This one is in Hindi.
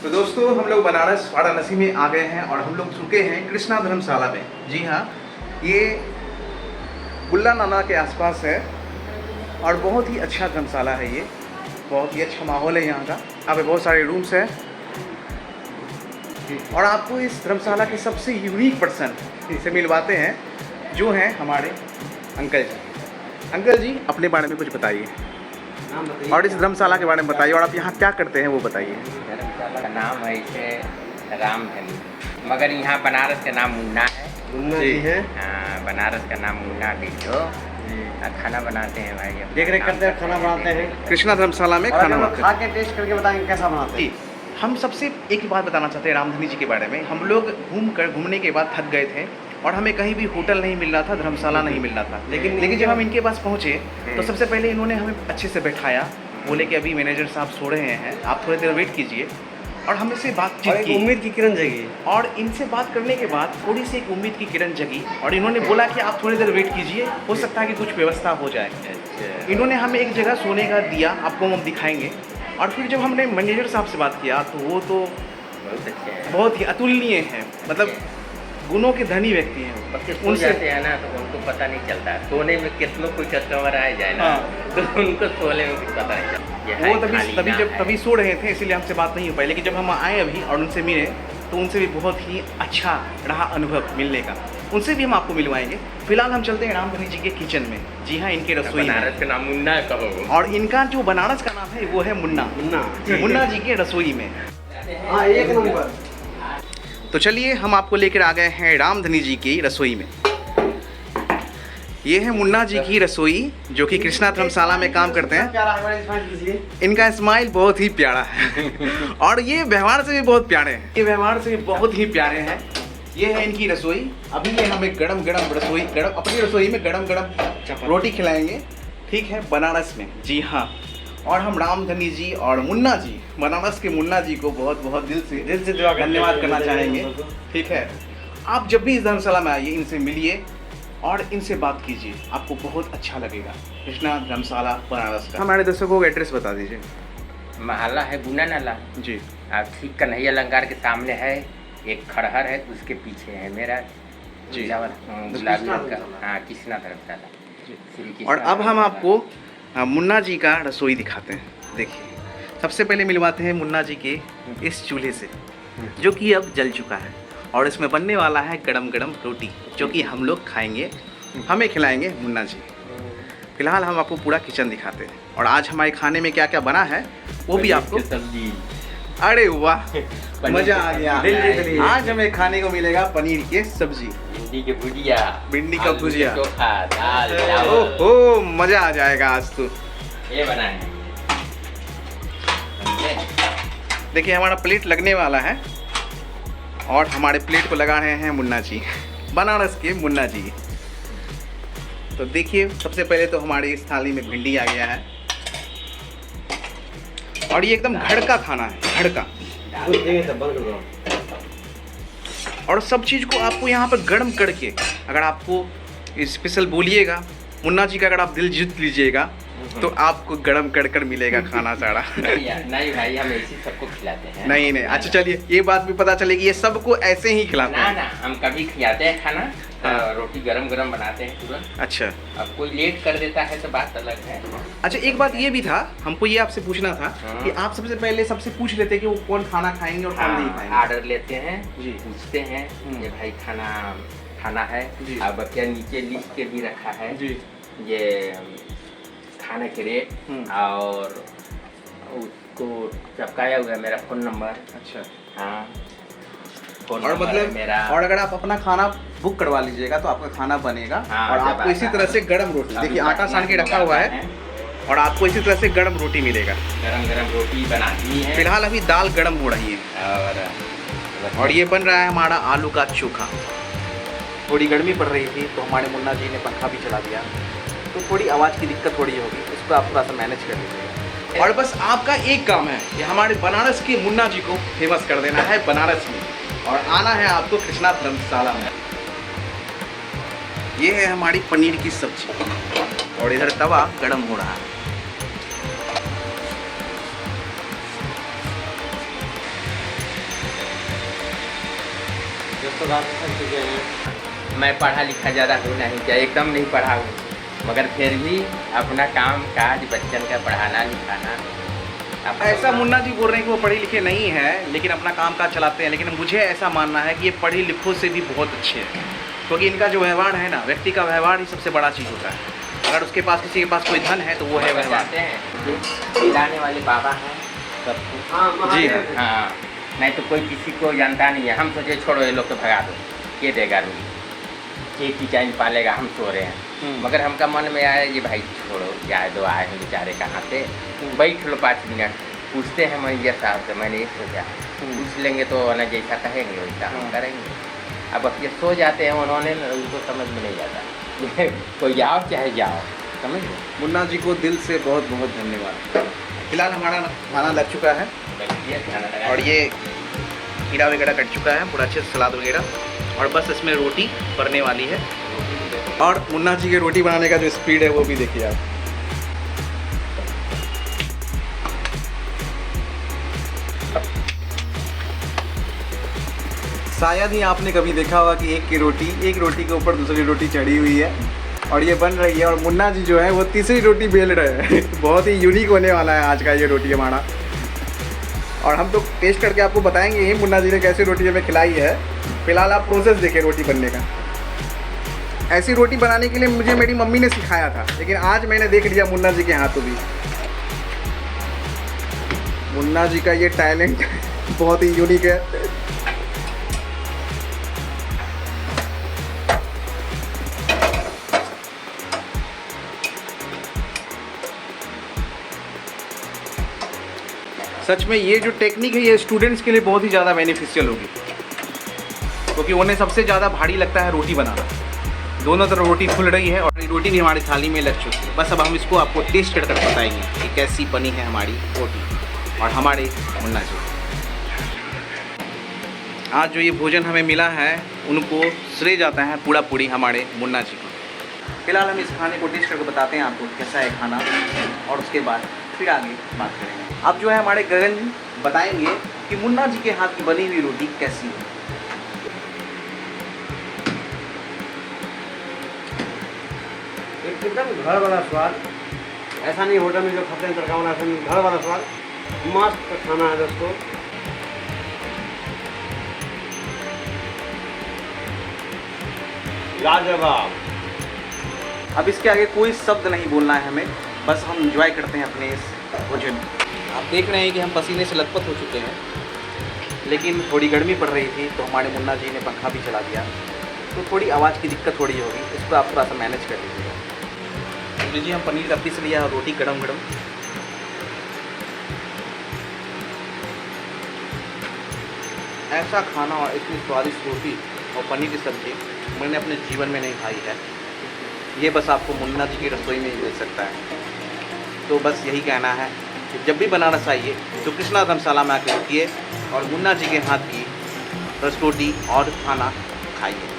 तो दोस्तों हम लोग बनारस वाराणसी में आ गए हैं और हम लोग चुके हैं कृष्णा धर्मशाला में। जी हाँ, ये बुल्ला नाला के आसपास है और बहुत ही अच्छा धर्मशाला है। ये बहुत ही अच्छा माहौल है यहाँ का। यहाँ पे बहुत सारे रूम्स हैं और आपको इस धर्मशाला के सबसे यूनिक पर्सन से मिलवाते हैं जो हैं हमारे अंकल जी। अंकल जी, अपने बारे में कुछ बताइए और इस धर्मशाला के बारे में बताइए और आप यहाँ क्या करते हैं वो बताइए। धर्मशाला का नाम है इसे रामधनी, मगर यहाँ बनारस का नाम मुन्ना है। मुन्ना जी है। हाँ, बनारस का नाम मुन्ना डिटो। खाना बनाते हैं भाई, देख रेख करते हैं, खाना बनाते हैं कृष्णा धर्मशाला में खाना बनाते खा हैं। के टेस्ट करके बताएंगे कैसा बनाते हैं। हम सबसे एक ही बात बताना चाहते हैं रामधनी जी के बारे में। हम लोग घूमने के बाद थक गए थे और हमें कहीं भी होटल नहीं मिल रहा था, धर्मशाला नहीं मिल रहा था। लेकिन जब हम इनके पास पहुँचे तो सबसे पहले इन्होंने हमें अच्छे से बैठाया, बोले कि अभी मैनेजर साहब सो रहे हैं, आप थोड़ी देर वेट कीजिए। और हमें से बातचीत की, उम्मीद की किरण जगी। और इनसे बात करने के बाद थोड़ी सी एक उम्मीद की किरण जगी और इन्होंने बोला कि आप थोड़ी देर वेट कीजिए, हो सकता है कि कुछ व्यवस्था हो जाए। इन्होंने हमें एक जगह सोने का दिया, आपको हम दिखाएंगे। और फिर जब हमने मैनेजर साहब से बात किया तो वो तो बहुत अच्छे हैं, बहुत ही अतुलनीय हैं, मतलब गुणों के धनी व्यक्ति हैं। बच्चे सो जाते हैं ना तो उनको पता नहीं चलता। सोने में कितनों कोई कस्टमर आ जाए ना तो उनको सोने में कुछ पता नहीं चलता। वो तभी सो रहे थे, इसीलिए हमसे बात नहीं हो पाई। लेकिन जब हम आए अभी और उनसे मिले तो उनसे भी बहुत ही अच्छा रहा अनुभव मिलने का। उनसे भी हम आपको मिलवाएंगे। फिलहाल हम चलते हैं रामधनी जी के किचन में। जी हाँ, इनके रसोई में। बनारस का नाम मुन्ना है कहो, और इनका जो बनारस का नाम है वो है मुन्ना। मुन्ना जी के रसोई में। हाँ, एक नंबर। तो चलिए हम आपको लेकर आ गए हैं रामधनी जी की रसोई में। ये है मुन्ना जी की रसोई जो कि कृष्णा धर्मशाला में काम करते हैं। इनका स्माइल बहुत ही प्यारा है और ये व्यवहार से भी बहुत प्यारे हैं। ये व्यवहार से भी बहुत ही प्यारे हैं। ये है इनकी रसोई। अभी ये हमें गरम अपनी रसोई में गरम रोटी खिलाएंगे, ठीक है, बनारस में। जी हाँ, और हम रामधनी जी और मुन्ना जी, बनारस के मुन्ना जी को बहुत बहुत दिल से धन्यवाद करना चाहेंगे। ठीक है, आप जब भी इस धर्मशाला में आइए, इनसे मिलिए और इनसे बात कीजिए, आपको बहुत अच्छा लगेगा। कृष्णा धर्मशाला बनारस का। हमारे दर्शकों को एड्रेस बता दीजिए। महला है गुना नाला जी, और ठीक कन्हैया अलंकार के सामने है एक खड़हर है, उसके पीछे है मेरा जी गुलाबी रंग का। हाँ, कृष्णा धर्मशाला श्री कृष्णा। और अब हम आपको मुन्ना जी का रसोई दिखाते हैं। देखिए, सबसे पहले मिलवाते हैं मुन्ना जी के इस चूल्हे से जो कि अब जल चुका है और इसमें बनने वाला है गरम रोटी जो कि हम लोग खाएंगे, हमें खिलाएंगे मुन्ना जी। फिलहाल हम आपको पूरा किचन दिखाते हैं और आज हमारे खाने में क्या क्या बना है वो भी आपको। सब्जी, अरे वाह, मजा आ गया। आज हमें खाने को मिलेगा पनीर की सब्जी, भिंडी की भुजिया, भिंडी का भुजिया, चोखा, दाल, ओहो, मजा आ जाएगा आज तो। ये बना है। देखिए, हमारा प्लेट लगने वाला है और हमारे प्लेट को लगा रहे हैं मुन्ना जी, बनारस के मुन्ना जी। तो देखिए, सबसे पहले तो हमारी इस थाली में भिंडी आ गया है और ये एकदम घर का खाना है, घर का। और सब चीज़ को आपको यहाँ पर गर्म करके, अगर आपको स्पेशल बोलिएगा मुन्ना जी का, अगर आप दिल जीत लीजिएगा तो आपको गरम कर मिलेगा खाना सारा। नहीं भाई, हम ऐसे सबको खिलाते हैं। नहीं, अच्छा चलिए, ये बात भी पता चलेगी, ये सबको ऐसे ही खिलाते हैं। ना, हम कभी खिलाते हैं खाना, रोटी गरम बनाते हैं तुरंत। अच्छा, अब कोई लेट कर देता है तो बात अलग है। अच्छा, एक बात ये भी था, हमको ये आपसे पूछना था कि आप सबसे पहले सबसे पूछ लेते कि वो कौन खाना खाएंगे और कौन नहीं खाएंगे। ऑर्डर लेते हैं जी, पूछते हैं ये भाई खाना है। अब क्या नीचे लिस्ट के भी रखा है जी, ये खाने के रेट और उसको चपकाया हुआ है मेरा फ़ोन नंबर। अच्छा, हाँ, और मतलब मेरा। और अगर आप अपना खाना बुक करवा लीजिएगा तो आपका खाना बनेगा। हाँ, और आपको इसी तरह से गरम रोटी, देखिए आटा सान के रखा हुआ है और आपको इसी तरह से गरम रोटी मिलेगा। गरम रोटी बनानी है। फिलहाल अभी दाल गरम हो रही है और ये बन रहा है हमारा आलू का चोखा। थोड़ी गर्मी पड़ रही थी तो हमारे मुन्ना जी ने पंखा भी चला दिया, तो थोड़ी आवाज़ की दिक्कत थोड़ी होगी, इसको आप थोड़ा सा मैनेज कर लीजिएगा। और बस आपका एक काम है कि हमारे बनारस के मुन्ना जी को फेमस कर देना है बनारस में और आना है आपको कृष्णा धर्मशाला में। ये है हमारी पनीर की सब्जी और इधर तवा गरम हो रहा है। मैं पढ़ा लिखा ज़्यादा हूँ नहीं, क्या एकदम नहीं पढ़ा हूँ, मगर फिर भी अपना काम काज बच्चन का पढ़ाना लिखाना। ऐसा मुन्ना जी बोल रहे हैं कि वो पढ़े लिखे नहीं हैं लेकिन अपना काम काज चलाते हैं, लेकिन मुझे ऐसा मानना है कि ये पढ़े लिखों से भी बहुत अच्छे हैं, क्योंकि इनका जो व्यवहार है ना, व्यक्ति का व्यवहार ही सबसे बड़ा चीज़ होता है। अगर उसके पास किसी के पास कोई धन है तो वो है व्यवहार। खिलाने वाले बाबा हैं सबको। जी हाँ। हाँ, नहीं तो कोई किसी को जानता नहीं है। हम सोचे छोड़ो ये लोग तो भगा दो, ये देगा रूम, ये किचन पालेगा, हम सो रहे हैं। मगर हमका मन में आया ये भाई छोड़ो, जाए दो, आए हैं बेचारे कहाँ से, बैठ लो 5 मिनट, पूछते हैं मैनेजर साहब से। मैंने ये सोचा पूछ लेंगे तो ना जैसा कहेंगे वैसा हम करेंगे। अब ये सो जाते हैं, उन्होंने उनको समझ में नहीं जाता कोई आओ चाहे जाओ, समझ लो। मुन्ना जी को दिल से बहुत बहुत धन्यवाद। फिलहाल हमारा खाना लग चुका है और ये खीरा वगैरह कट चुका है, पूरा अच्छे से सलाद वगैरह, और बस इसमें रोटी बनने वाली है। और मुन्ना जी के रोटी बनाने का जो स्पीड है वो भी देखिए आप। शायद ही आपने कभी देखा होगा कि एक रोटी के ऊपर दूसरी रोटी चढ़ी हुई है और ये बन रही है, और मुन्ना जी जो है वो तीसरी रोटी बेल रहे हैं बहुत ही यूनिक होने वाला है आज का ये रोटी हमारा, और हम तो टेस्ट करके आपको बताएंगे ही मुन्ना जी ने कैसी रोटी हमें खिलाई है। फिलहाल आप प्रोसेस देखिए रोटी बनने का। ऐसी रोटी बनाने के लिए मुझे मेरी मम्मी ने सिखाया था, लेकिन आज मैंने देख लिया मुन्ना जी के हाथों भी। मुन्ना जी का ये टैलेंट बहुत ही यूनिक है। सच में ये जो टेक्निक है ये स्टूडेंट्स के लिए बहुत ही ज़्यादा बेनिफिशियल होगी, क्योंकि उन्हें सबसे ज़्यादा भारी लगता है रोटी बनाना। दोनों तरफ रोटी फूल रही है और रोटी भी हमारी थाली में लग चुकी है। बस अब हम इसको आपको टेस्ट कर बताएंगे कि कैसी बनी है हमारी रोटी और हमारे मुन्ना जी। आज जो ये भोजन हमें मिला है उनको श्रेय जाता है पूरा पूरी हमारे मुन्ना जी को। फिलहाल हम इस खाने को टेस्ट करके बताते हैं आपको कैसा है खाना, और उसके बाद फिर आगे बात करेंगे। अब जो है हमारे गगन बताएंगे कि मुन्ना जी के हाथ की बनी हुई रोटी कैसी है। एकदम घर वाला स्वाद, ऐसा नहीं होटल में जो खाते हैं तड़का वाला, ऐसा नहीं, घर वाला स्वाद, मस्त खाना है दोस्तों। लाजवाब। अब इसके आगे कोई शब्द नहीं बोलना है हमें, बस हम एंजॉय करते हैं अपने इस भोजन। आप देख रहे हैं कि हम पसीने से लथपथ हो चुके हैं, लेकिन थोड़ी गर्मी पड़ रही थी तो हमारे मुन्ना जी ने पंखा भी चला दिया, तो थोड़ी आवाज़ की दिक्कत थोड़ी होगी, इसको आप थोड़ा सा मैनेज कर लीजिएगा। लीजिए हम पनीर का पीस लिया, रोटी गरम गरम। ऐसा खाना और इतनी स्वादिष्ट रोटी और पनीर की सब्ज़ी मैंने अपने जीवन में नहीं खाई है। ये बस आपको मुन्ना जी की रसोई में ही मिल सकता है। तो बस यही कहना है कि जब भी बनाना चाहिए तो कृष्णा धर्मशाला में आके रुकिए और मुन्ना जी के हाथ की रसरोटी और खाना खाइए।